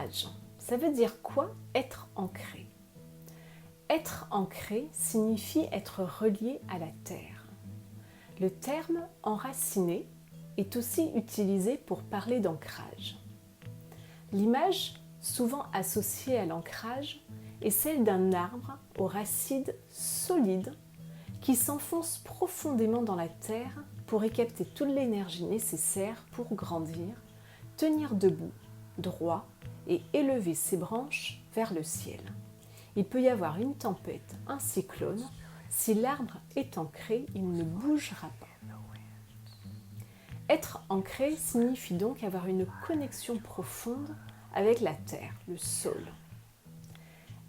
L'ancrage. Ça veut dire quoi être ancré? Être ancré signifie être relié à la terre. Le terme enraciné est aussi utilisé pour parler d'ancrage. L'image souvent associée à l'ancrage est celle d'un arbre aux racines solides qui s'enfonce profondément dans la terre pour y capter toute l'énergie nécessaire pour grandir, tenir debout, droit et élever ses branches vers le ciel. Il peut y avoir une tempête, un cyclone, si l'arbre est ancré, il ne bougera pas. Être ancré signifie donc avoir une connexion profonde avec la terre, le sol.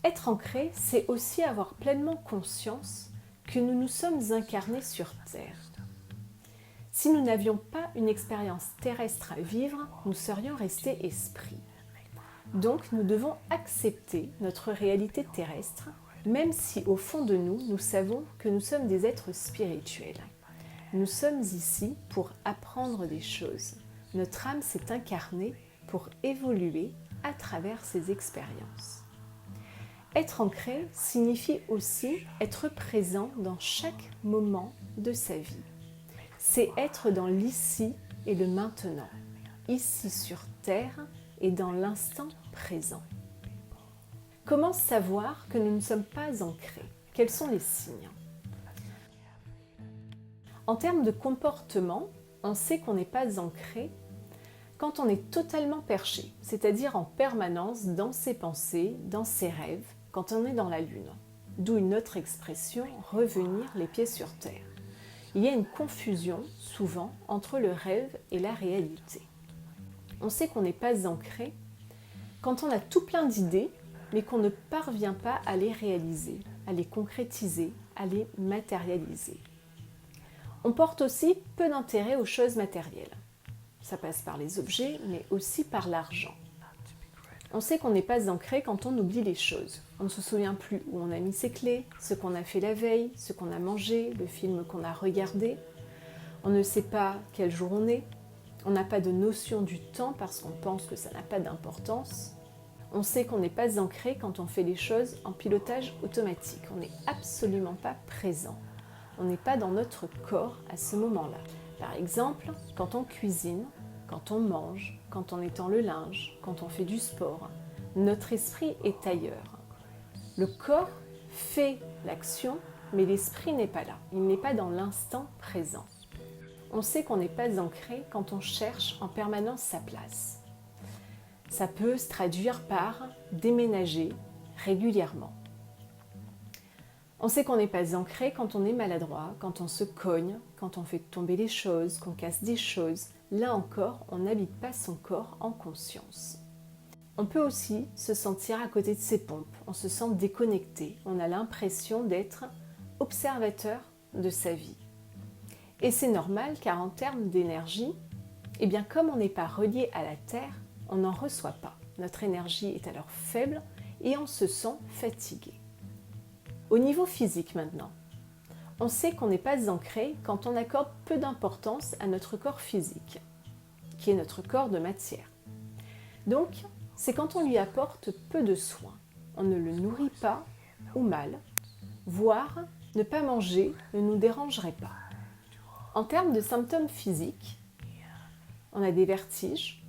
Être ancré, c'est aussi avoir pleinement conscience que nous nous sommes incarnés sur terre. Si nous n'avions pas une expérience terrestre à vivre, nous serions restés esprits. Donc nous devons accepter notre réalité terrestre, même si au fond de nous, nous savons que nous sommes des êtres spirituels. Nous sommes ici pour apprendre des choses. Notre âme s'est incarnée pour évoluer à travers ces expériences. Être ancré signifie aussi être présent dans chaque moment de sa vie. C'est être dans l'ici et le maintenant, ici sur Terre et dans l'instant présent. Comment savoir que nous ne sommes pas ancrés? Quels sont les signes? En termes de comportement, on sait qu'on n'est pas ancré quand on est totalement perché, c'est-à-dire en permanence dans ses pensées, dans ses rêves, quand on est dans la lune. D'où une autre expression, revenir les pieds sur terre. Il y a une confusion, souvent, entre le rêve et la réalité. On sait qu'on n'est pas ancré quand on a tout plein d'idées, mais qu'on ne parvient pas à les réaliser, à les concrétiser, à les matérialiser. On porte aussi peu d'intérêt aux choses matérielles. Ça passe par les objets, mais aussi par l'argent. On sait qu'on n'est pas ancré quand on oublie les choses. On ne se souvient plus où on a mis ses clés, ce qu'on a fait la veille, ce qu'on a mangé, le film qu'on a regardé. On ne sait pas quel jour on est. On n'a pas de notion du temps parce qu'on pense que ça n'a pas d'importance. On sait qu'on n'est pas ancré quand on fait les choses en pilotage automatique. On n'est absolument pas présent. On n'est pas dans notre corps à ce moment-là. Par exemple, quand on cuisine, quand on mange, quand on étend le linge, quand on fait du sport, notre esprit est ailleurs. Le corps fait l'action, mais l'esprit n'est pas là. Il n'est pas dans l'instant présent. On sait qu'on n'est pas ancré quand on cherche en permanence sa place. Ça peut se traduire par déménager régulièrement. On sait qu'on n'est pas ancré quand on est maladroit, quand on se cogne, quand on fait tomber les choses, qu'on casse des choses. Là encore, on n'habite pas son corps en conscience. On peut aussi se sentir à côté de ses pompes, on se sent déconnecté, on a l'impression d'être observateur de sa vie. Et c'est normal car en termes d'énergie, eh bien comme on n'est pas relié à la Terre, on n'en reçoit pas. Notre énergie est alors faible et on se sent fatigué. Au niveau physique maintenant, on sait qu'on n'est pas ancré quand on accorde peu d'importance à notre corps physique, qui est notre corps de matière. Donc, c'est quand on lui apporte peu de soins. On ne le nourrit pas ou mal, voire ne pas manger ne nous dérangerait pas. En termes de symptômes physiques, on a des vertiges.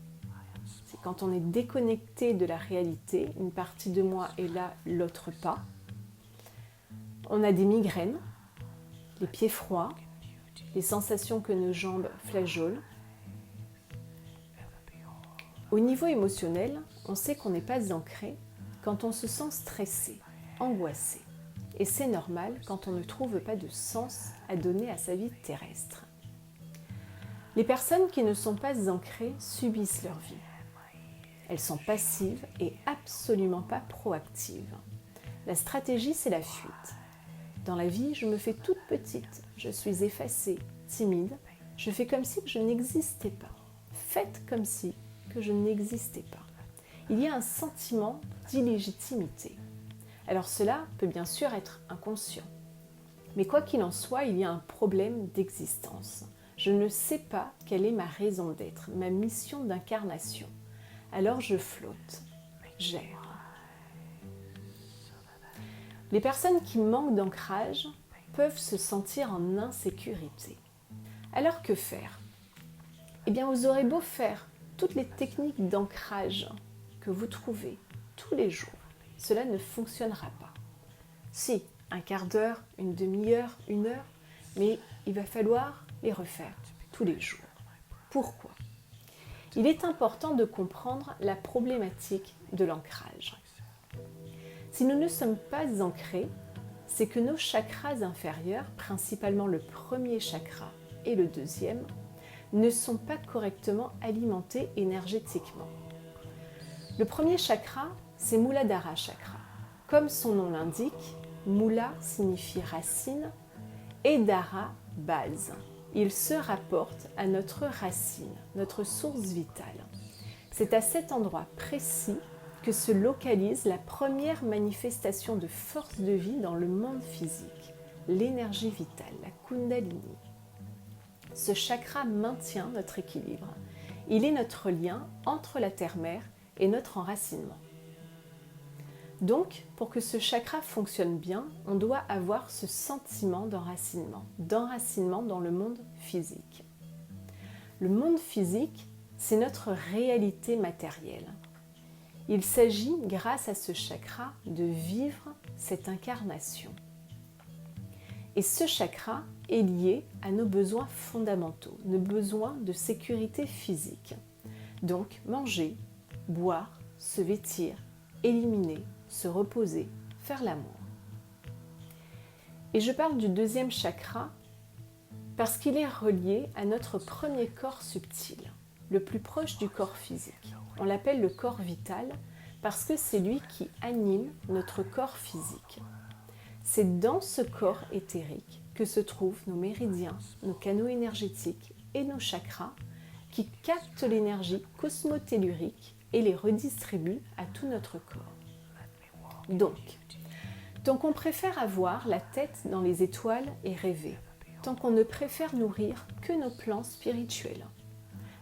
C'est quand on est déconnecté de la réalité, une partie de moi est là, l'autre pas. On a des migraines, les pieds froids, les sensations que nos jambes flageolent. Au niveau émotionnel, on sait qu'on n'est pas ancré quand on se sent stressé, angoissé. Et c'est normal quand on ne trouve pas de sens à donner à sa vie terrestre. Les personnes qui ne sont pas ancrées subissent leur vie. Elles sont passives et absolument pas proactives. La stratégie, c'est la fuite. Dans la vie, je me fais toute petite, je suis effacée, timide, je fais comme si je n'existais pas. Faites comme si que je n'existais pas. Il y a un sentiment d'illégitimité. Alors cela peut bien sûr être inconscient. Mais quoi qu'il en soit, il y a un problème d'existence. Je ne sais pas quelle est ma raison d'être, ma mission d'incarnation. Alors je flotte. gère. Les personnes qui manquent d'ancrage peuvent se sentir en insécurité. Alors que faire? Eh bien, vous aurez beau faire toutes les techniques d'ancrage que vous trouvez tous les jours, cela ne fonctionnera pas. Si, un quart d'heure, une demi-heure, une heure, mais il va falloir les refaire tous les jours. Pourquoi? Il est important de comprendre la problématique de l'ancrage. Si nous ne sommes pas ancrés, c'est que nos chakras inférieurs, principalement le premier chakra et le deuxième, ne sont pas correctement alimentés énergétiquement. Le premier chakra, c'est Muladhara chakra. Comme son nom l'indique, Mula signifie racine et Dhara, base. Il se rapporte à notre racine, notre source vitale. C'est à cet endroit précis que se localise la première manifestation de force de vie dans le monde physique, l'énergie vitale, la Kundalini. Ce chakra maintient notre équilibre. Il est notre lien entre la terre-mère et notre enracinement. Donc, pour que ce chakra fonctionne bien, on doit avoir ce sentiment d'enracinement dans le monde physique. Le monde physique, c'est notre réalité matérielle. Il s'agit, grâce à ce chakra, de vivre cette incarnation. Et ce chakra est lié à nos besoins fondamentaux, nos besoins de sécurité physique. Donc, manger, boire, se vêtir, éliminer, se reposer, faire l'amour. Et je parle du deuxième chakra parce qu'il est relié à notre premier corps subtil, le plus proche du corps physique. On l'appelle le corps vital parce que c'est lui qui anime notre corps physique. C'est dans ce corps éthérique que se trouvent nos méridiens, nos canaux énergétiques et nos chakras qui captent l'énergie cosmotellurique et les redistribuent à tout notre corps. Donc, tant qu'on préfère avoir la tête dans les étoiles et rêver, tant qu'on ne préfère nourrir que nos plans spirituels,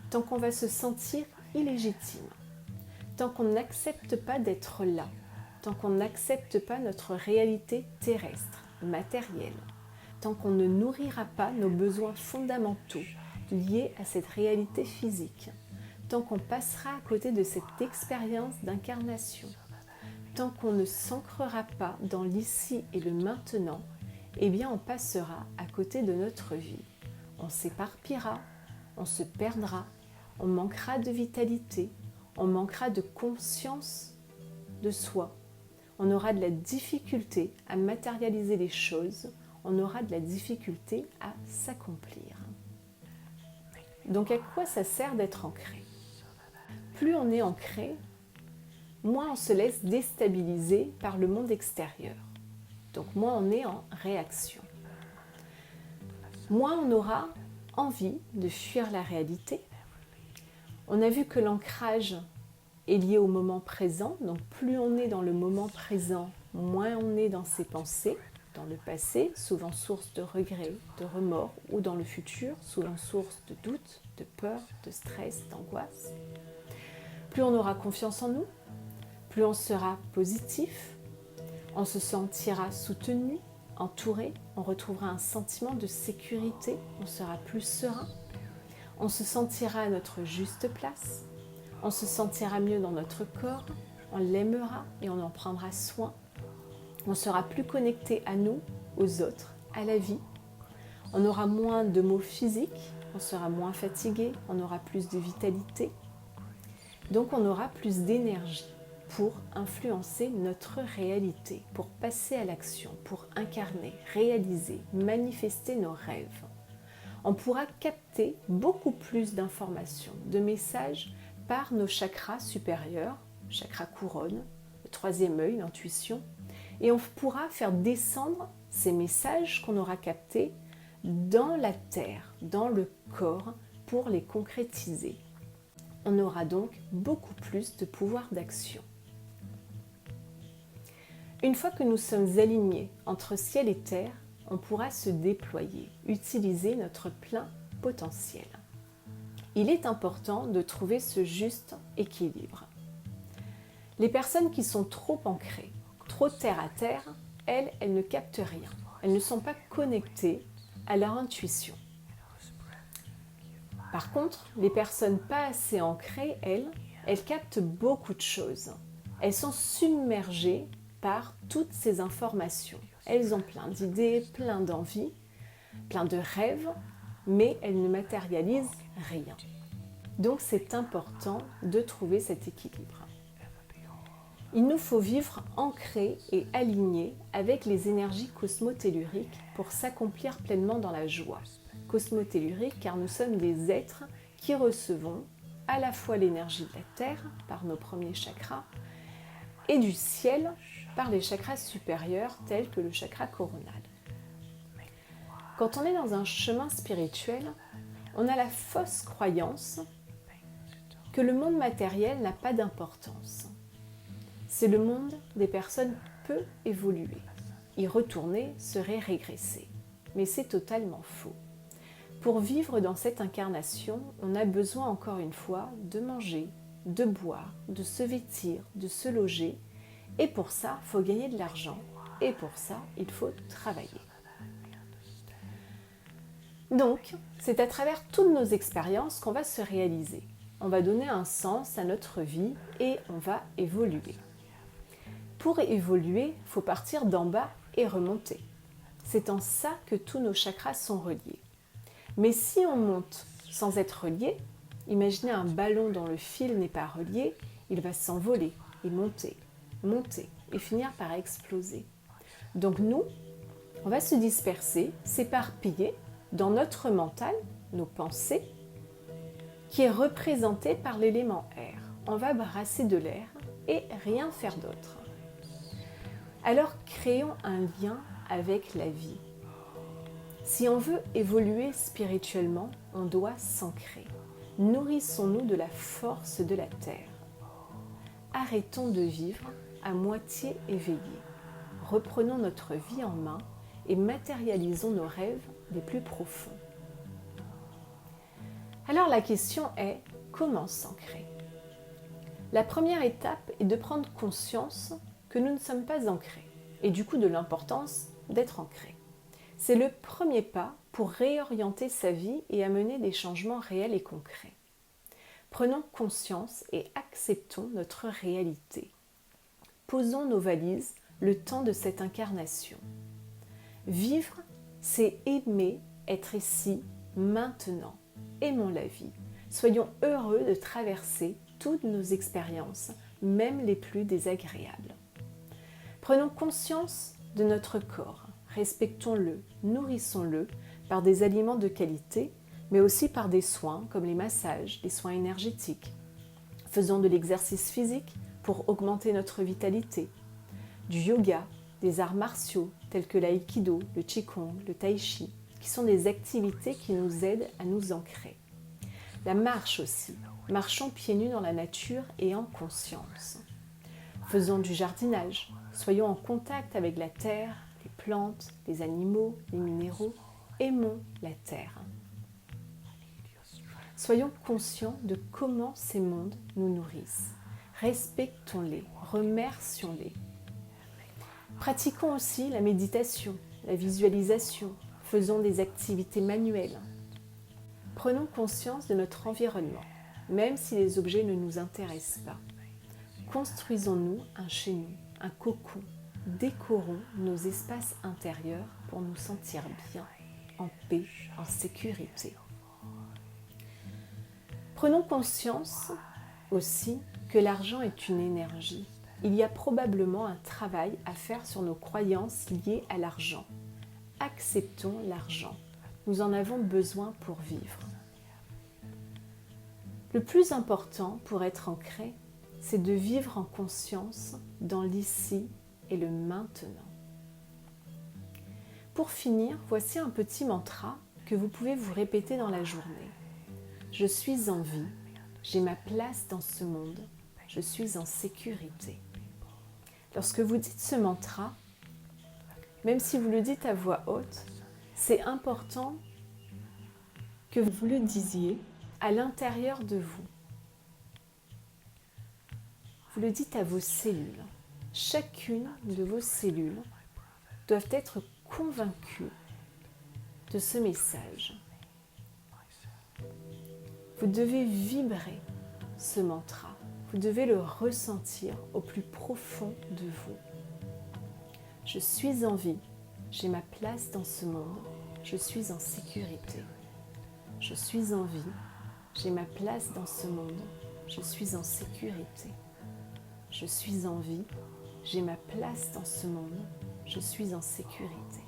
tant qu'on va se sentir illégitime, tant qu'on n'accepte pas d'être là, tant qu'on n'accepte pas notre réalité terrestre, matérielle, tant qu'on ne nourrira pas nos besoins fondamentaux liés à cette réalité physique, tant qu'on passera à côté de cette expérience d'incarnation, tant qu'on ne s'ancrera pas dans l'ici et le maintenant, eh bien on passera à côté de notre vie. On s'éparpillera, on se perdra, on manquera de vitalité, on manquera de conscience de soi. On aura de la difficulté à matérialiser les choses, on aura de la difficulté à s'accomplir. Donc à quoi ça sert d'être ancré? Plus on est ancré, moins on se laisse déstabiliser par le monde extérieur. Donc moins on est en réaction. Moins on aura envie de fuir la réalité. On a vu que l'ancrage est lié au moment présent. Donc plus on est dans le moment présent, moins on est dans ses pensées, dans le passé, souvent source de regrets, de remords, ou dans le futur, souvent source de doutes, de peur, de stress, d'angoisse. Plus on aura confiance en nous, plus on sera positif, on se sentira soutenu, entouré, on retrouvera un sentiment de sécurité, on sera plus serein, on se sentira à notre juste place, on se sentira mieux dans notre corps, on l'aimera et on en prendra soin, on sera plus connecté à nous, aux autres, à la vie, on aura moins de maux physiques, on sera moins fatigué, on aura plus de vitalité, donc on aura plus d'énergie pour influencer notre réalité, pour passer à l'action, pour incarner, réaliser, manifester nos rêves. On pourra capter beaucoup plus d'informations, de messages par nos chakras supérieurs, chakra couronne, le troisième œil, l'intuition, et on pourra faire descendre ces messages qu'on aura captés dans la terre, dans le corps, pour les concrétiser. On aura donc beaucoup plus de pouvoir d'action. Une fois que nous sommes alignés entre ciel et terre, on pourra se déployer, utiliser notre plein potentiel. Il est important de trouver ce juste équilibre. Les personnes qui sont trop ancrées, trop terre à terre, elles ne captent rien. Elles ne sont pas connectées à leur intuition. Par contre, les personnes pas assez ancrées, elles captent beaucoup de choses. Elles sont submergées par toutes ces informations. Elles ont plein d'idées, plein d'envies, plein de rêves, mais elles ne matérialisent rien. Donc c'est important de trouver cet équilibre. Il nous faut vivre ancrés et alignés avec les énergies cosmotelluriques pour s'accomplir pleinement dans la joie. Cosmotellurique car nous sommes des êtres qui recevons à la fois l'énergie de la terre par nos premiers chakras et du ciel par les chakras supérieurs tels que le chakra coronal. Quand on est dans un chemin spirituel, on a la fausse croyance que le monde matériel n'a pas d'importance. C'est le monde des personnes peu évoluées. Y retourner serait régresser. Mais c'est totalement faux. Pour vivre dans cette incarnation, on a besoin encore une fois de manger, de boire, de se vêtir, de se loger. Et pour ça, il faut gagner de l'argent. Et pour ça, il faut travailler. Donc, c'est à travers toutes nos expériences qu'on va se réaliser. On va donner un sens à notre vie et on va évoluer. Pour évoluer, il faut partir d'en bas et remonter. C'est en ça que tous nos chakras sont reliés. Mais si on monte sans être relié, imaginez un ballon dont le fil n'est pas relié, il va s'envoler et monter, monter et finir par exploser. Donc nous, on va se disperser, s'éparpiller dans notre mental, nos pensées, qui est représenté par l'élément air. On va brasser de l'air et rien faire d'autre. Alors créons un lien avec la vie. Si on veut évoluer spirituellement, on doit s'ancrer. Nourrissons-nous de la force de la terre. Arrêtons de vivre à moitié éveillés. Reprenons notre vie en main et matérialisons nos rêves les plus profonds. Alors la question est, comment s'ancrer ? La première étape est de prendre conscience que nous ne sommes pas ancrés et du coup de l'importance d'être ancrés. C'est le premier pas pour réorienter sa vie et amener des changements réels et concrets. Prenons conscience et acceptons notre réalité. Posons nos valises le temps de cette incarnation. Vivre, c'est aimer être ici, maintenant. Aimons la vie. Soyons heureux de traverser toutes nos expériences, même les plus désagréables. Prenons conscience de notre corps, respectons-le, nourrissons-le par des aliments de qualité, mais aussi par des soins comme les massages, les soins énergétiques. Faisons de l'exercice physique pour augmenter notre vitalité, du yoga, des arts martiaux tels que l'aïkido, le qigong, le tai chi, qui sont des activités qui nous aident à nous ancrer. La marche aussi, marchons pieds nus dans la nature et en conscience. Faisons du jardinage, soyons en contact avec la terre, les plantes, les animaux, les minéraux, aimons la terre. Soyons conscients de comment ces mondes nous nourrissent. Respectons-les, remercions-les. Pratiquons aussi la méditation, la visualisation, faisons des activités manuelles. Prenons conscience de notre environnement, même si les objets ne nous intéressent pas. Construisons-nous un chez nous, un cocon. Décorons nos espaces intérieurs pour nous sentir bien, en paix, en sécurité. Prenons conscience aussi que l'argent est une énergie. Il y a probablement un travail à faire sur nos croyances liées à l'argent. Acceptons l'argent. Nous en avons besoin pour vivre. Le plus important pour être ancré, c'est de vivre en conscience dans l'ici et le maintenant. Pour finir, voici un petit mantra que vous pouvez vous répéter dans la journée. Je suis en vie, j'ai ma place dans ce monde, je suis en sécurité. Lorsque vous dites ce mantra, même si vous le dites à voix haute, c'est important que vous le disiez à l'intérieur de vous. Vous le dites à vos cellules. Chacune de vos cellules doivent être convaincues de ce message. Vous devez vibrer ce mantra. Vous devez le ressentir au plus profond de vous. Je suis en vie, j'ai ma place dans ce monde, je suis en sécurité. Je suis en vie, j'ai ma place dans ce monde, je suis en sécurité. Je suis en vie, j'ai ma place dans ce monde, je suis en sécurité.